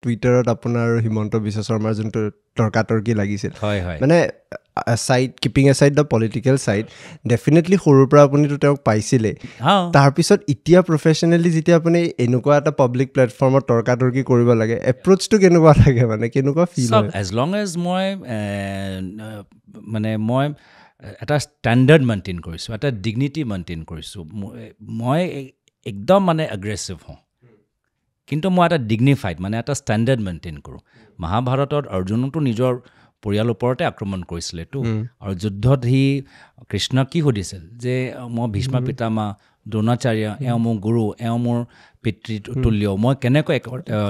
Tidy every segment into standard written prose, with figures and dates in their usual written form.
টুইটাৰত আপোনাৰ হিমন্ত বিশ্ব শৰ্মাৰ যোনটো তৰ্কাতৰ্কি লাগিছিল হয় হয় মানে side keeping aside the political side definitely সৰুৰ পৰা আপুনিতো তেওঁক পাইছিলে তাৰপিছত এতিয়া প্ৰফেশ্যনেলি যেতিয়া আপুনি এনেকুৱা এটা পাব্লিক প্লেটফৰ্মত তৰ্কাতৰ্কি কৰিব লাগে এপ্ৰ'চটো কেনেকুৱা থাকে মানে কেনেকুৱা ফিল হয় এজ লং এজ মই মানে মই এটা ষ্টেণ্ডাৰ্ড মেইনটেইন কৰিছোঁ এটা ডিগনিটি মেইনটেইন কৰিছোঁ মই একদম মানে এগ্ৰেছিভ হওঁ কিন্তু মই এটা ডিগনিফাইড মানে এটা ষ্টেণ্ডাৰ্ড মেইনটেইন কৰোঁ মহাভাৰতত অৰ্জুনতো নিজৰ পৰিয়ালৰ ওপৰতে আক্ৰমণ কৰিছিলেতো আৰু যুদ্ধত সি কৃষ্ণক কি সুধিছিল যে মই ভীষ্ম পিতামহ দ্ৰোণাচাৰ্য এওঁ মোৰ গুৰু এওঁ মোৰ পিতৃতুল্য মই কেনেকৈ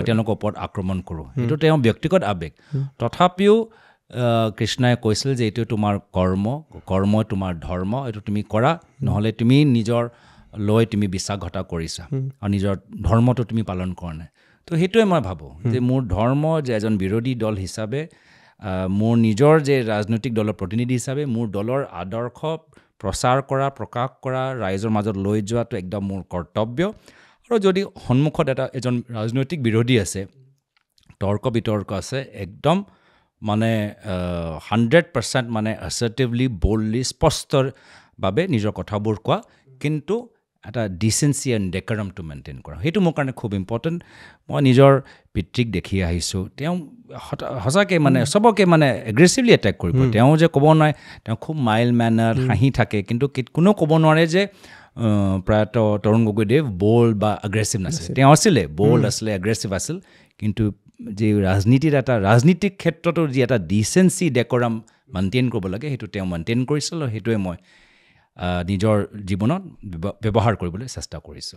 তেওঁলোকৰ ওপৰত আক্ৰমণ কৰোঁ এইটো তেওঁ ব্যক্তিগত আৱেগ তথাপিও কৃষ্ণই কৈছিল যে এইটো তোমাৰ কৰ্মই তোমাৰ ধৰ্ম এইটো তুমি কৰা নহ'লে তুমি নিজৰ লৈ তুমি বিশ্বাসঘাতক কৰিছা আৰু নিজৰ ধৰ্মটো তুমি পালন কৰা নাই তো সেইটোৱে মই ভাবোঁ যে মোৰ ধৰ্ম যে এজন বিৰোধী দল হিচাপে মোৰ নিজৰ যে ৰাজনৈতিক দলৰ প্ৰতিনিধি হিচাপে মোৰ দলৰ আদৰ্শ প্ৰচাৰ কৰা প্ৰকাশ কৰা ৰাইজৰ মাজত লৈ যোৱাটো একদম মোৰ কৰ্তব্য আৰু যদি সন্মুখত এজন ৰাজনৈতিক বিৰোধী আছে তৰ্ক বিতৰ্ক আছে একদম মানে 100% মানে assertively boldly স্পষ্টভাৱে নিজৰ কথাবোৰ কোৱা কিন্তু এটা ডিচেঞ্চি এণ্ড ডেকৰামটো মেইনটেইন কৰা সেইটো মোৰ কাৰণে খুব ইম্পৰ্টেণ্ট মই নিজৰ পিতৃক দেখি আহিছোঁ তেওঁ সঁচাকৈ মানে চবকে মানে এগ্ৰেছিভলি এটেক কৰিব তেওঁ যে ক'ব নোৱাৰে তেওঁ খুব মাইল্ড মেনাৰ হাঁহি থাকে কিন্তু কোনেও ক'ব নোৱাৰে যে প্ৰায়ত তৰুণ গগৈদেৱ বল্ড বা এগ্ৰেছিভ নাছিল তেওঁ আছিলে বল্ড আছিলে এগ্ৰেছিভ আছিল কিন্তু যে ৰাজনীতিক ক্ষেত্ৰতো যি এটা ডিচেঞ্চি ডেকৰাম মেইনটেইন কৰিব লাগে সেইটো তেওঁ মেইনটেইন কৰিছিল আৰু সেইটোৱে মই নিজৰ জীৱনত ব্যৱহাৰ কৰিবলৈ চেষ্টা কৰিছোঁ